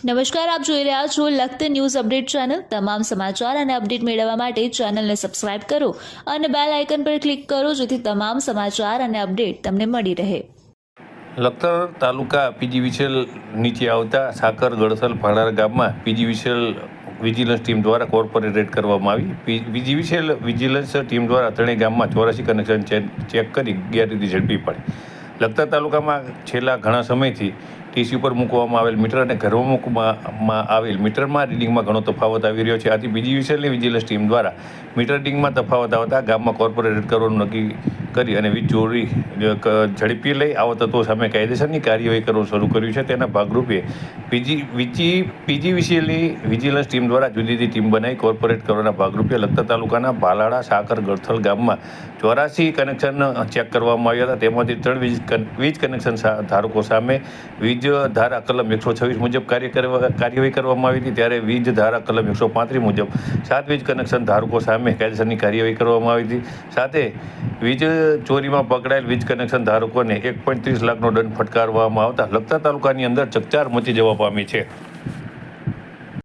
નમસ્કાર, આપ જોઈ રહ્યા છો લખત ન્યૂઝ અપડેટ ચેનલ। તમામ સમાચાર અને અપડેટ મેળવવા માટે ચેનલને સબસ્ક્રાઇબ કરો અને બેલ આઇકન પર ક્લિક કરો જેથી તમામ સમાચાર અને અપડેટ તમને મળી રહે। લખતર તાલુકા પીજીવીસીએલ નીચે આવતા સાકર ગળસલ ભાડાર ગામમાં પીજીવીસીએલ વિજિલન્સ ટીમ દ્વારા કોર્પોરેટ રેડ કરવામાં આવી। પીજીવીસીએલ વિજિલન્સ ટીમ દ્વારા ત્રણેય ગામમાં 84 કનેક્શન ચેક કરી ગેરરીતિ ઝડપી પાડી। લખતર તાલુકામાં છેલ્લા ઘણા સમયથી ટીસી ઉપર મૂકવામાં આવેલ મીટર અને ઘરમાં મૂકવામાં આવેલ મીટરમાં રીડિંગમાં ઘણો તફાવત આવી રહ્યો છે। આથી પીજીવીસીએલની વિજિલન્સ ટીમ દ્વારા મીટર રીડિંગમાં તફાવત આવતા ગામમાં કોર્પોરેટ રેડ કરવાનું નક્કી કરી અને વીજ ચોરી ઝડપી લઈ આવા તત્વો સામે કાયદેસરની કાર્યવાહી કરવાનું શરૂ કર્યું છે। તેના ભાગરૂપે પીજીવીસીએલની વિજિલન્સ ટીમ દ્વારા જુદી જુદી ટીમ બનાવી કોર્પોરેટ કરવાના ભાગરૂપે લખતર તાલુકાના ભાલાડા સાકર ગળથલ ગામમાં 84 કનેક્શન ચેક કરવામાં આવ્યા હતા। તેમાંથી 3 વીજ કનેક્શન ધારકો સામે વીજ ધારા કલમ 126 મુજબ કાર્યવાહી કરવામાં આવી હતી, ત્યારે વીજ ધારા કલમ 135 મુજબ 7 વીજ કનેક્શન ધારકો સામે કાયદેસરની કાર્યવાહી કરવામાં આવી હતી। સાથે વીજ ચોરીમાં પકડાયેલ વીજ કનેક્શન ધારકોને 1.30 લાખનો દંડ ફટકારવામાં આવતા લખતર તાલુકાની અંદર ચકચાર મચી જવા પામી છે।